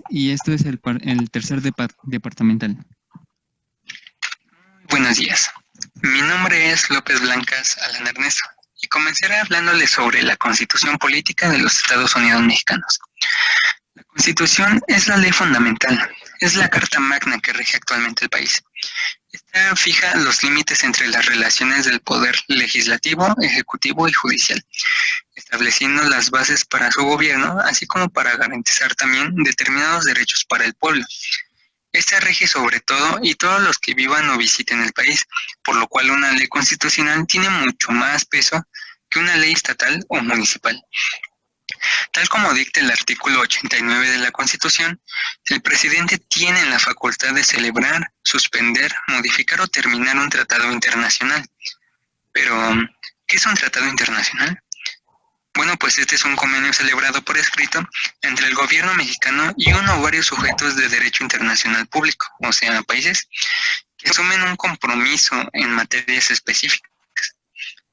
y esto es el tercer departamental. Buenos días. Mi nombre es López Blancas Alan Ernesto y comenzaré hablándoles sobre la Constitución Política de los Estados Unidos Mexicanos. La Constitución es la ley fundamental, es la carta magna que rige actualmente el país. Esta fija los límites entre las relaciones del poder legislativo, ejecutivo y judicial, estableciendo las bases para su gobierno, así como para garantizar también determinados derechos para el pueblo. Esta rige sobre todo y todos los que vivan o visiten el país, por lo cual una ley constitucional tiene mucho más peso que una ley estatal o municipal. Tal como dicta el artículo 89 de la Constitución, el presidente tiene la facultad de celebrar, suspender, modificar o terminar un tratado internacional. Pero, ¿qué es un tratado internacional? Bueno, pues este es un convenio celebrado por escrito entre el gobierno mexicano y uno o varios sujetos de derecho internacional público, o sea, países que asumen un compromiso en materias específicas.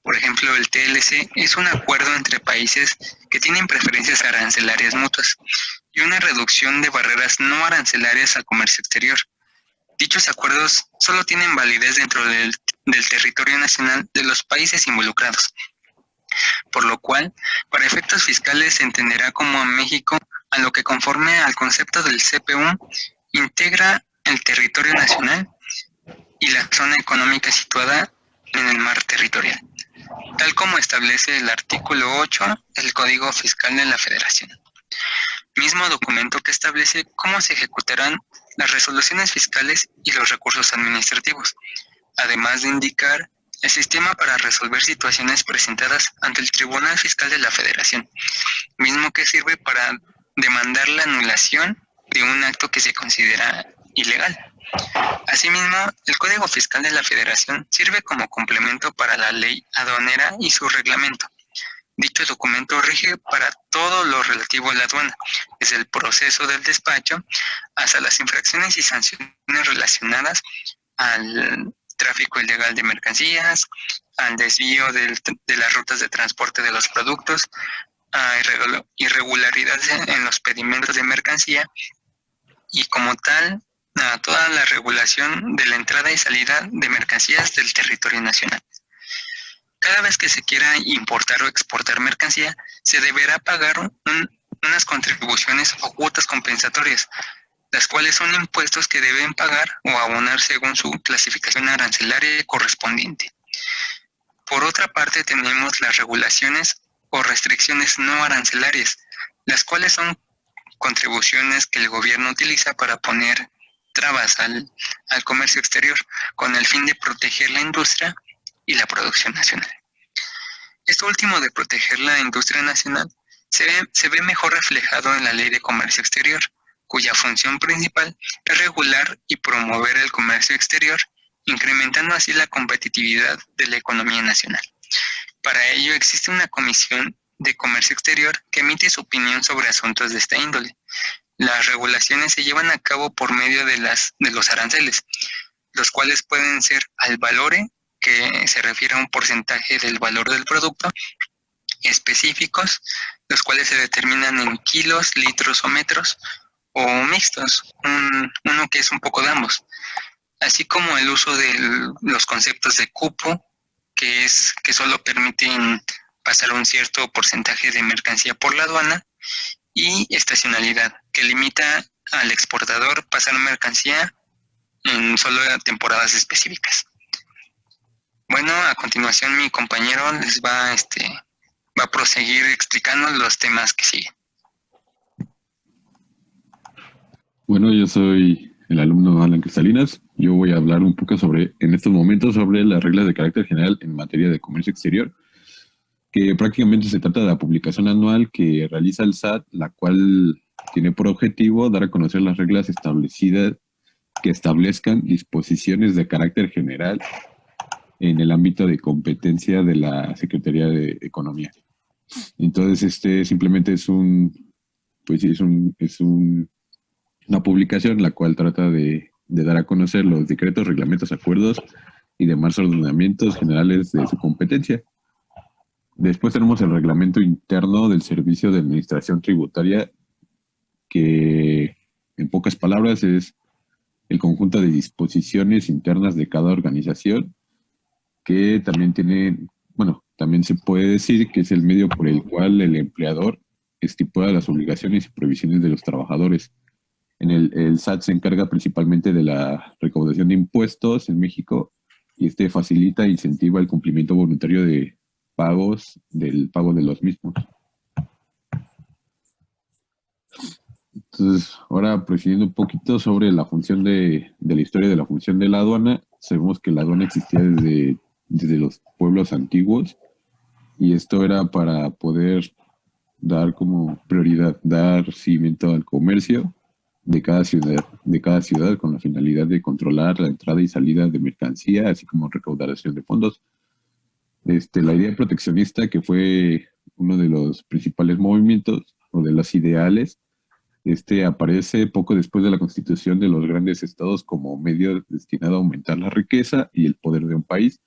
Por ejemplo, el TLC es un acuerdo entre países que tienen preferencias arancelarias mutuas y una reducción de barreras no arancelarias al comercio exterior. Dichos acuerdos solo tienen validez dentro del territorio nacional de los países involucrados, por lo cual, para efectos fiscales se entenderá como a México, a lo que conforme al concepto del CPU, integra el territorio nacional y la zona económica situada en el mar territorial, tal como establece el artículo 8 del Código Fiscal de la Federación. Mismo documento que establece cómo se ejecutarán las resoluciones fiscales y los recursos administrativos, además de indicar el sistema para resolver situaciones presentadas ante el Tribunal Fiscal de la Federación, mismo que sirve para demandar la anulación de un acto que se considera ilegal. Asimismo, el Código Fiscal de la Federación sirve como complemento para la ley aduanera y su reglamento. Dicho documento rige para todo lo relativo a la aduana, desde el proceso del despacho hasta las infracciones y sanciones relacionadas al tráfico ilegal de mercancías, al desvío de las rutas de transporte de los productos, a irregularidades en los pedimentos de mercancía y como tal a toda la regulación de la entrada y salida de mercancías del territorio nacional. Cada vez que se quiera importar o exportar mercancía, se deberá pagar unas contribuciones o cuotas compensatorias, las cuales son impuestos que deben pagar o abonar según su clasificación arancelaria correspondiente. Por otra parte, tenemos las regulaciones o restricciones no arancelarias, las cuales son contribuciones que el gobierno utiliza para poner trabas al comercio exterior con el fin de proteger la industria y la producción nacional. Esto último de proteger la industria nacional se ve mejor reflejado en la Ley de Comercio Exterior, cuya función principal es regular y promover el comercio exterior, incrementando así la competitividad de la economía nacional. Para ello existe una Comisión de Comercio Exterior que emite su opinión sobre asuntos de esta índole. Las regulaciones se llevan a cabo por medio de los aranceles, los cuales pueden ser al valore, que se refiere a un porcentaje del valor del producto, específicos, los cuales se determinan en kilos, litros o metros, o mixtos, uno que es un poco de ambos, así como el uso de los conceptos de cupo, que solo permiten pasar un cierto porcentaje de mercancía por la aduana, y estacionalidad, que limita al exportador pasar mercancía en solo temporadas específicas. Bueno, a continuación mi compañero les va a proseguir explicando los temas que siguen. Bueno, yo soy el alumno Alan Cristalinas. Yo voy a hablar un poco en estos momentos sobre las reglas de carácter general en materia de comercio exterior, que prácticamente se trata de la publicación anual que realiza el SAT, la cual tiene por objetivo dar a conocer las reglas establecidas que establezcan disposiciones de carácter general en el ámbito de competencia de la Secretaría de Economía. Entonces, simplemente es una publicación la cual trata de dar a conocer los decretos, reglamentos, acuerdos y demás ordenamientos generales de su competencia. Después tenemos el reglamento interno del Servicio de Administración Tributaria, que en pocas palabras, es el conjunto de disposiciones internas de cada organización que también tiene, bueno, también se puede decir que es el medio por el cual el empleador estipula las obligaciones y prohibiciones de los trabajadores. El SAT se encarga principalmente de la recaudación de impuestos en México y este facilita e incentiva el cumplimiento voluntario de pagos, del pago de los mismos. Entonces, ahora procediendo un poquito sobre la función de la historia de la función de la aduana, sabemos que la aduana existía desde los pueblos antiguos y esto era para poder dar como prioridad, dar seguimiento al comercio de cada ciudad con la finalidad de controlar la entrada y salida de mercancía, así como recaudación de fondos. La idea proteccionista, que fue uno de los principales movimientos o de los ideales, aparece poco después de la constitución de los grandes estados como medio destinado a aumentar la riqueza y el poder de un país.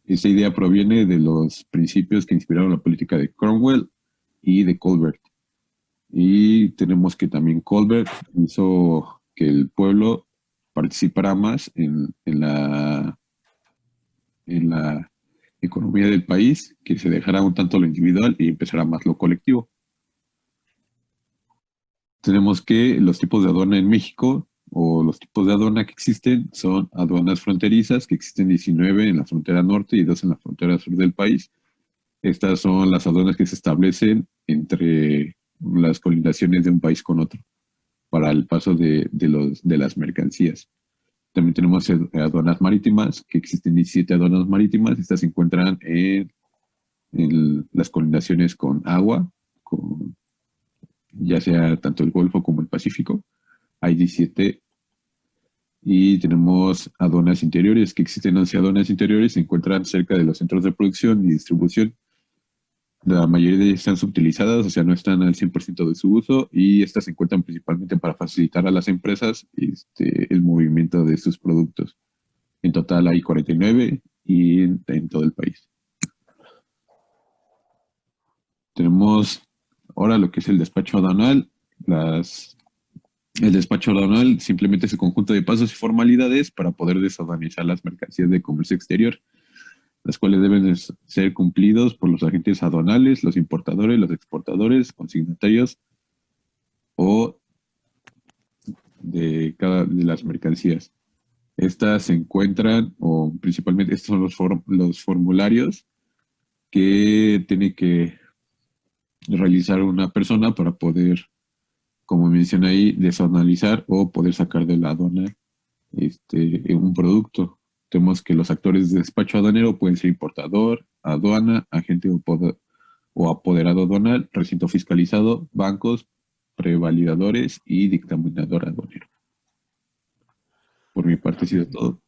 Esta idea proviene de los principios que inspiraron la política de Cromwell y de Colbert. Y tenemos que también Colbert hizo que el pueblo participara más en la economía del país, que se dejara un tanto lo individual y empezara más lo colectivo. Tenemos que los tipos de aduana en México, o los tipos de aduana que existen, son aduanas fronterizas, que existen 19 en la frontera norte y 2 en la frontera sur del país. Estas son las aduanas que se establecen entre las colindaciones de un país con otro, para el paso de las mercancías. También tenemos aduanas marítimas, que existen 17 aduanas marítimas. Estas se encuentran en las colindaciones con agua, ya sea tanto el Golfo como el Pacífico. Hay 17. Y tenemos aduanas interiores, que existen 11 aduanas interiores, se encuentran cerca de los centros de producción y distribución. La mayoría de ellas están subutilizadas, o sea, no están al 100% de su uso, y estas se encuentran principalmente para facilitar a las empresas el movimiento de sus productos. En total hay 49 y en todo el país. Tenemos ahora lo que es el despacho aduanal. El despacho aduanal simplemente es el conjunto de pasos y formalidades para poder desaduanizar las mercancías de comercio exterior, las cuales deben ser cumplidos por los agentes aduanales, los importadores, los exportadores, consignatarios o de las mercancías. Estas se encuentran, o principalmente estos son los formularios que tiene que realizar una persona para poder, como menciona ahí, desaduanizar o poder sacar de la aduana un producto. Tenemos que los actores de despacho aduanero pueden ser importador, aduana, agente o apoderado aduanal, recinto fiscalizado, bancos, prevalidadores y dictaminador aduanero. Por mi parte ha sido todo.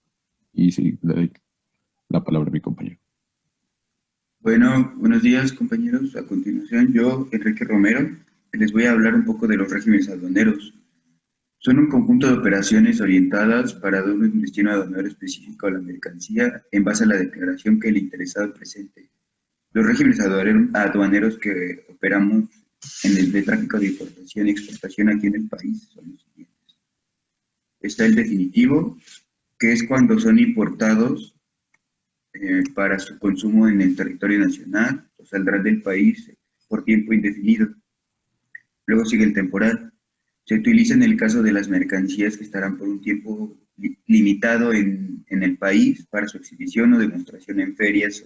Y sí, le doy la palabra a mi compañero. Bueno, buenos días compañeros. A continuación, yo, Enrique Romero, les voy a hablar un poco de los regímenes aduaneros. Son un conjunto de operaciones orientadas para dar un destino aduanero específico a la mercancía en base a la declaración que el interesado presente. Los regímenes aduaneros que operamos en el de tráfico de importación y exportación aquí en el país son los siguientes. Está el definitivo, que es cuando son importados para su consumo en el territorio nacional o saldrán del país por tiempo indefinido. Luego sigue el temporal. Se utiliza en el caso de las mercancías que estarán por un tiempo limitado en el país para su exhibición o demostración en ferias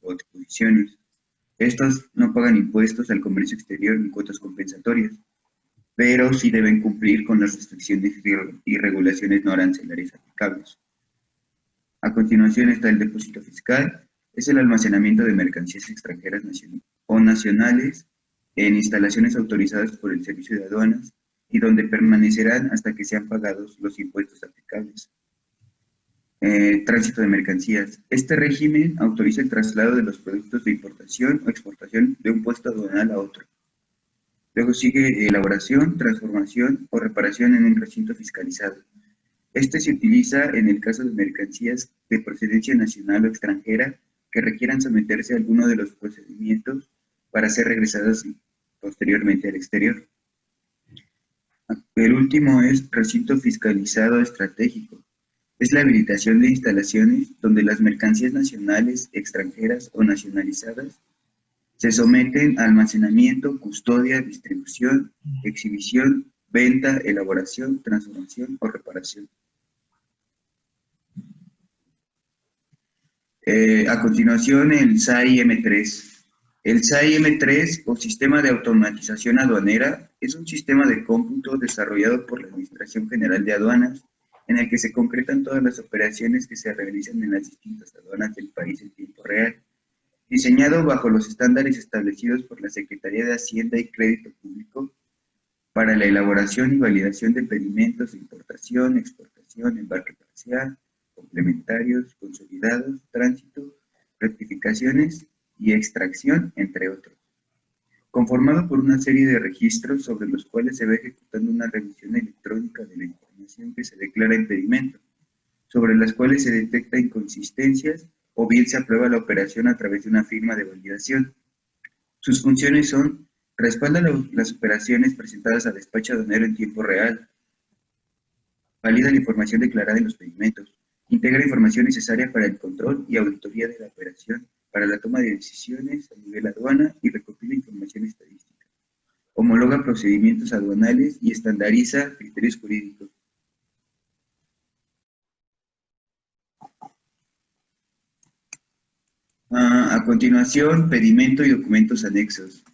o exposiciones. Estos no pagan impuestos al comercio exterior ni cuotas compensatorias, pero sí deben cumplir con las restricciones y regulaciones no arancelarias aplicables. A continuación está el depósito fiscal. Es el almacenamiento de mercancías extranjeras o nacionales en instalaciones autorizadas por el Servicio de Aduanas y donde permanecerán hasta que sean pagados los impuestos aplicables. Tránsito de mercancías. Este régimen autoriza el traslado de los productos de importación o exportación de un puesto aduanal a otro. Luego sigue elaboración, transformación o reparación en un recinto fiscalizado. Este se utiliza en el caso de mercancías de procedencia nacional o extranjera que requieran someterse a alguno de los procedimientos para ser regresadas posteriormente al exterior. El último es recinto fiscalizado estratégico. Es la habilitación de instalaciones donde las mercancías nacionales, extranjeras o nacionalizadas se someten a almacenamiento, custodia, distribución, exhibición, venta, elaboración, transformación o reparación. A continuación, el SAI M3. El SAI M3, o Sistema de Automatización Aduanera, es un sistema de cómputo desarrollado por la Administración General de Aduanas, en el que se concretan todas las operaciones que se realizan en las distintas aduanas del país en tiempo real, diseñado bajo los estándares establecidos por la Secretaría de Hacienda y Crédito Público para la elaboración y validación de pedimentos de importación, exportación, embarque parcial, complementarios, consolidados, tránsito, rectificaciones y extracción, entre otros. Conformado por una serie de registros sobre los cuales se va ejecutando una revisión electrónica de la información que se declara en pedimento, sobre las cuales se detecta inconsistencias o bien se aprueba la operación a través de una firma de validación. Sus funciones son: respalda las operaciones presentadas a despacho aduanero en tiempo real, valida la información declarada en los pedimentos, integra información necesaria para el control y auditoría de la operación, para la toma de decisiones a nivel aduana y recopila información estadística, homologa procedimientos aduanales y estandariza criterios jurídicos. A continuación, pedimento y documentos anexos.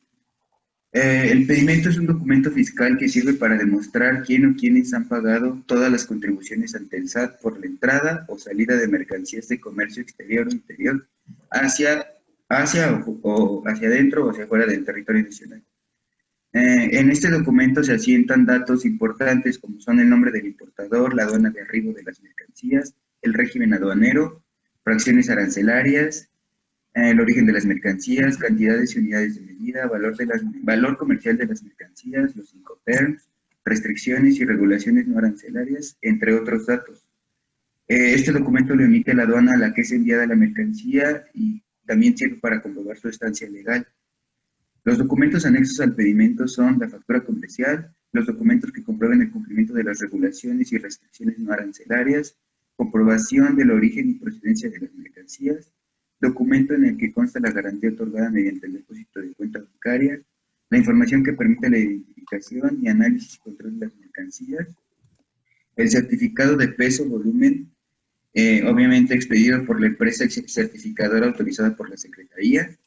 El pedimento es un documento fiscal que sirve para demostrar quién o quiénes han pagado todas las contribuciones ante el SAT por la entrada o salida de mercancías de comercio exterior o interior hacia adentro o hacia afuera del territorio nacional. En este documento se asientan datos importantes como son el nombre del importador, la aduana de arribo de las mercancías, el régimen aduanero, fracciones arancelarias, el origen de las mercancías, cantidades y unidades de medida, valor comercial de las mercancías, los Incoterms, restricciones y regulaciones no arancelarias, entre otros datos. Este documento lo emite la aduana a la que es enviada la mercancía y también sirve para comprobar su estancia legal. Los documentos anexos al pedimento son la factura comercial, los documentos que comprueben el cumplimiento de las regulaciones y restricciones no arancelarias, comprobación del origen y procedencia de las mercancías, documento en el que consta la garantía otorgada mediante el depósito de cuenta bancaria, la información que permite la identificación y análisis y control de las mercancías, el certificado de peso, volumen, obviamente expedido por la empresa certificadora autorizada por la Secretaría,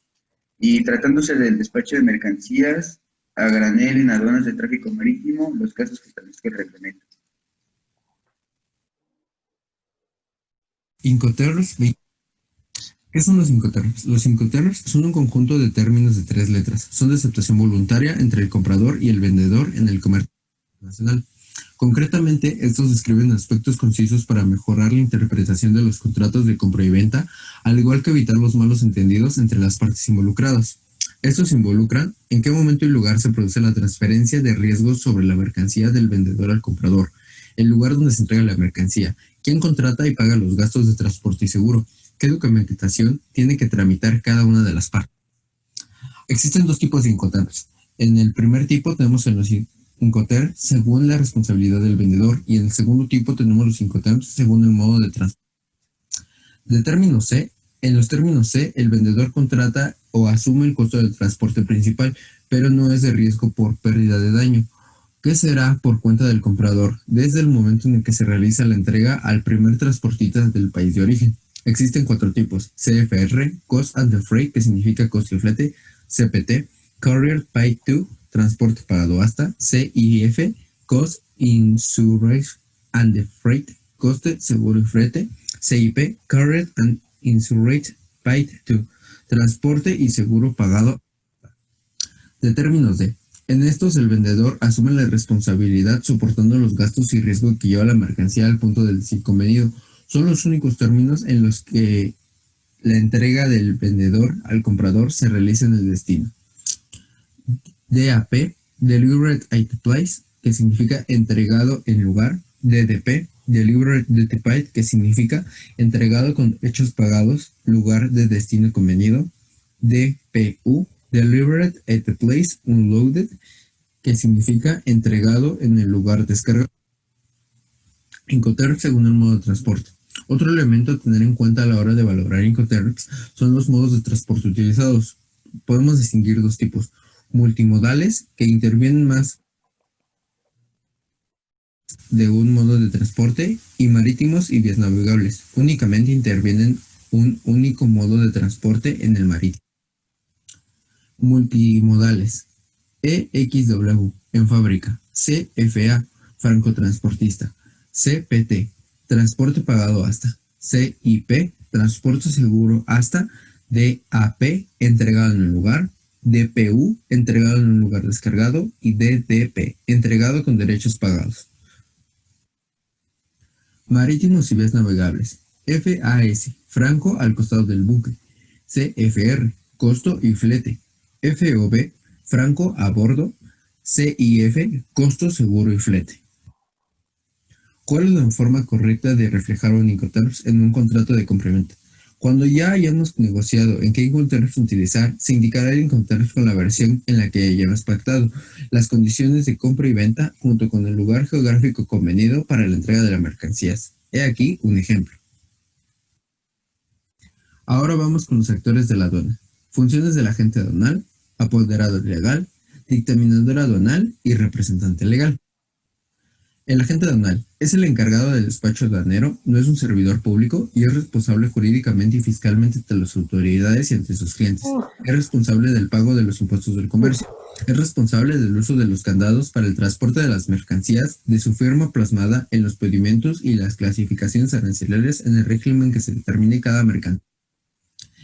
y tratándose del despacho de mercancías a granel en aduanas de tráfico marítimo, los casos que establezca el reglamento. Incoterms. ¿Qué son los Incoterms? Los Incoterms son un conjunto de términos de 3 letras. Son de aceptación voluntaria entre el comprador y el vendedor en el comercio internacional. Concretamente, estos describen aspectos concisos para mejorar la interpretación de los contratos de compra y venta, al igual que evitar los malos entendidos entre las partes involucradas. Estos involucran en qué momento y lugar se produce la transferencia de riesgos sobre la mercancía del vendedor al comprador, el lugar donde se entrega la mercancía, quién contrata y paga los gastos de transporte y seguro, qué documentación tiene que tramitar cada una de las partes. Existen 2 tipos de Incoterms. En el primer tipo tenemos en los Incoterms según la responsabilidad del vendedor y en el segundo tipo tenemos los Incoterms según el modo de transporte. En los términos C, el vendedor contrata o asume el costo del transporte principal, pero no es de riesgo por pérdida de daño, que será por cuenta del comprador desde el momento en el que se realiza la entrega al primer transportista del país de origen. Existen 4 tipos: CFR, Cost and the Freight, que significa costo y flete; CPT, Courier Paid to, transporte pagado hasta; CIF, Cost, Insurance and the Freight, coste, seguro y flete; CIP, Courier and Insurance Paid to, transporte y seguro pagado. De términos D. En estos, el vendedor asume la responsabilidad soportando los gastos y riesgos que lleva la mercancía al punto del destino convenido. Son los únicos términos en los que la entrega del vendedor al comprador se realiza en el destino. DAP, Delivered at the Place, que significa entregado en lugar. DDP, Delivered at the Paid, que significa entregado con hechos pagados, lugar de destino convenido. DPU, Delivered at the Place Unloaded, que significa entregado en el lugar descargado. Incoterms según el modo de transporte. Otro elemento a tener en cuenta a la hora de valorar Incoterms son los modos de transporte utilizados. Podemos distinguir dos tipos: multimodales, que intervienen más de un modo de transporte, y marítimos y vías navegables. Únicamente intervienen un único modo de transporte en el marítimo. Multimodales. EXW, en fábrica. CFA, francotransportista. CPT, transporte pagado hasta. CIP, transporte seguro hasta. DAP, entregado en el lugar. DPU, entregado en un lugar descargado. Y DDP, entregado con derechos pagados. Marítimos y vías navegables. FAS, franco al costado del buque. CFR, costo y flete. FOB, franco a bordo. CIF, costo, seguro y flete. ¿Cuál es la forma correcta de reflejar un Incoterms en un contrato de compra-venta? Cuando ya hayamos negociado en qué Incoterms utilizar, se indicará el Incoterms con la versión en la que hayamos pactado, las condiciones de compra y venta, junto con el lugar geográfico convenido para la entrega de las mercancías. He aquí un ejemplo. Ahora vamos con los actores de la aduana. Funciones del agente aduanal, apoderado legal, dictaminador aduanal y representante legal. El agente aduanal es el encargado del despacho aduanero, no es un servidor público y es responsable jurídicamente y fiscalmente ante las autoridades y ante sus clientes. Es responsable del pago de los impuestos del comercio. Es responsable del uso de los candados para el transporte de las mercancías, de su firma plasmada en los pedimentos y las clasificaciones arancelarias en el régimen que se determine cada mercancía.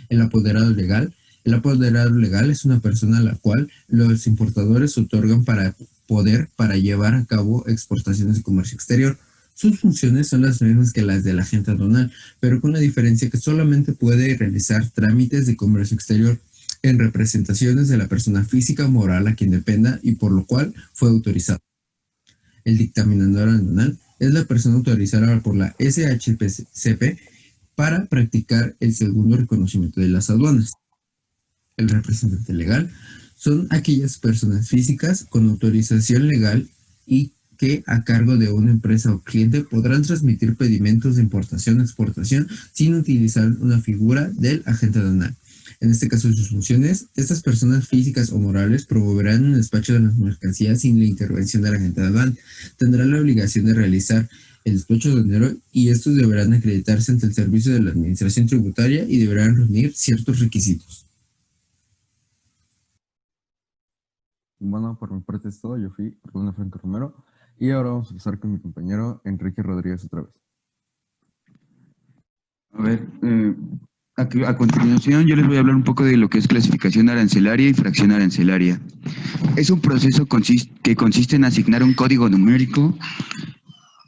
El apoderado legal. El apoderado legal es una persona a la cual los importadores otorgan poder para llevar a cabo exportaciones de comercio exterior. Sus funciones son las mismas que las del agente aduanal, pero con la diferencia que solamente puede realizar trámites de comercio exterior en representaciones de la persona física o moral a quien dependa y por lo cual fue autorizado. El dictaminador aduanal es la persona autorizada por la SHCP para practicar el segundo reconocimiento de las aduanas. El representante legal son aquellas personas físicas con autorización legal y que a cargo de una empresa o cliente podrán transmitir pedimentos de importación o exportación sin utilizar una figura del agente aduanal. En este caso de sus funciones, estas personas físicas o morales promoverán un despacho de las mercancías sin la intervención del agente aduanal. Tendrán la obligación de realizar el despacho aduanero y estos deberán acreditarse ante el servicio de la administración tributaria y deberán reunir ciertos requisitos. Bueno, por mi parte es todo. Yo fui Bruno Franco Romero y ahora vamos a pasar con mi compañero Enrique Rodríguez otra vez. A ver, a continuación yo les voy a hablar un poco de lo que es clasificación arancelaria y fracción arancelaria. Es un proceso que consiste en asignar un código numérico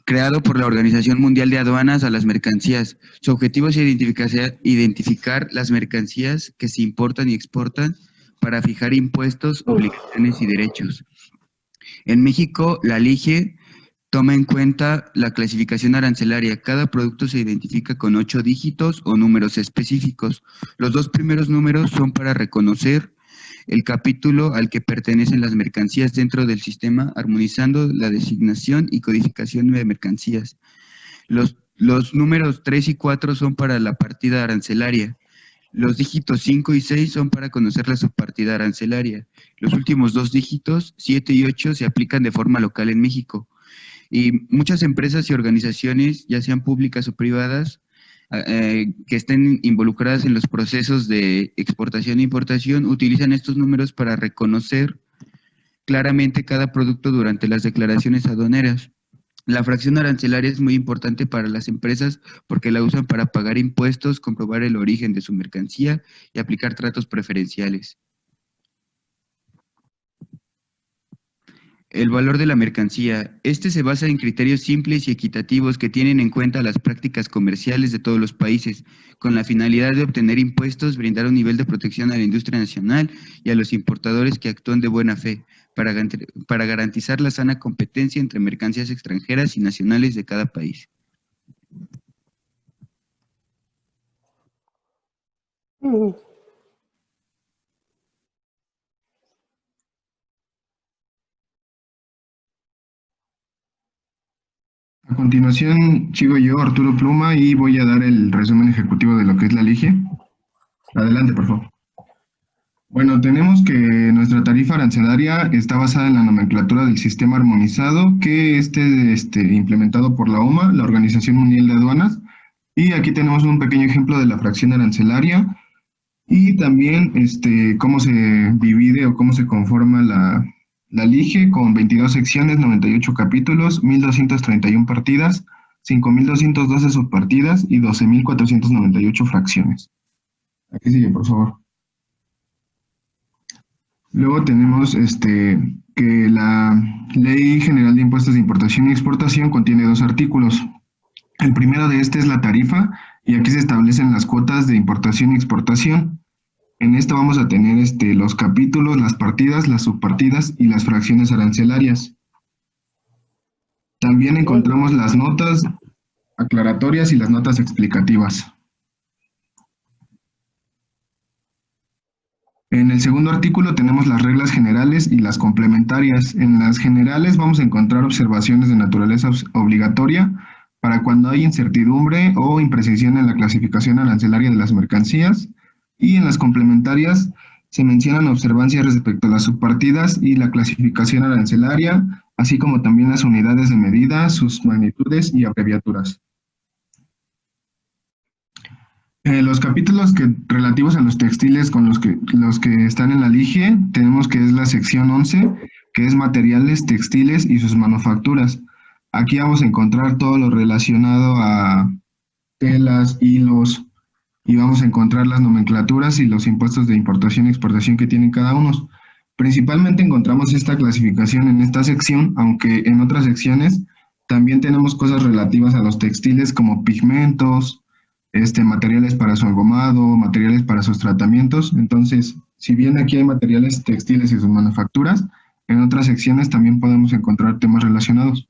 creado por la Organización Mundial de Aduanas a las mercancías. Su objetivo es identificar las mercancías que se importan y exportan para fijar impuestos, obligaciones y derechos. En México, la LIGE toma en cuenta la clasificación arancelaria. Cada producto se identifica con 8 dígitos o números específicos. Los 2 primeros números son para reconocer el capítulo al que pertenecen las mercancías dentro del sistema, armonizando la designación y codificación de mercancías. Los números 3 y 4 son para la partida arancelaria. Los dígitos 5 y 6 son para conocer la subpartida arancelaria. Los últimos 2 dígitos, 7 y 8, se aplican de forma local en México. Y muchas empresas y organizaciones, ya sean públicas o privadas, que estén involucradas en los procesos de exportación e importación, utilizan estos números para reconocer claramente cada producto durante las declaraciones aduaneras. La fracción arancelaria es muy importante para las empresas porque la usan para pagar impuestos, comprobar el origen de su mercancía y aplicar tratos preferenciales. El valor de la mercancía. Este se basa en criterios simples y equitativos que tienen en cuenta las prácticas comerciales de todos los países, con la finalidad de obtener impuestos, brindar un nivel de protección a la industria nacional y a los importadores que actúan de buena fe, para garantizar la sana competencia entre mercancías extranjeras y nacionales de cada país. A continuación, sigo yo, Arturo Pluma, y voy a dar el resumen ejecutivo de lo que es la LIGE. Adelante, por favor. Bueno, tenemos que nuestra tarifa arancelaria está basada en la nomenclatura del sistema armonizado que implementado por la OMA, la Organización Mundial de Aduanas, y aquí tenemos un pequeño ejemplo de la fracción arancelaria y también cómo se divide o cómo se conforma la LIGE con 22 secciones, 98 capítulos, 1.231 partidas, 5.212 subpartidas y 12.498 fracciones. Aquí sigue, por favor. Luego tenemos que la Ley General de Impuestos de Importación y Exportación contiene 2 artículos. El primero de es la tarifa, y aquí se establecen las cuotas de importación y exportación. En esto vamos a tener los capítulos, las partidas, las subpartidas y las fracciones arancelarias. También encontramos las notas aclaratorias y las notas explicativas. En el segundo artículo tenemos las reglas generales y las complementarias. En las generales vamos a encontrar observaciones de naturaleza obligatoria para cuando hay incertidumbre o imprecisión en la clasificación arancelaria de las mercancías. Y en las complementarias se mencionan observancias respecto a las subpartidas y la clasificación arancelaria, así como también las unidades de medida, sus magnitudes y abreviaturas. Los capítulos relativos a los textiles con los que están en la LIGE, tenemos que es la sección 11, que es materiales textiles y sus manufacturas. Aquí vamos a encontrar todo lo relacionado a telas, hilos, y vamos a encontrar las nomenclaturas y los impuestos de importación y exportación que tienen cada uno. Principalmente encontramos esta clasificación en esta sección, aunque en otras secciones también tenemos cosas relativas a los textiles como pigmentos, materiales para su engomado, materiales para sus tratamientos. Entonces, si bien aquí hay materiales textiles y sus manufacturas, en otras secciones también podemos encontrar temas relacionados.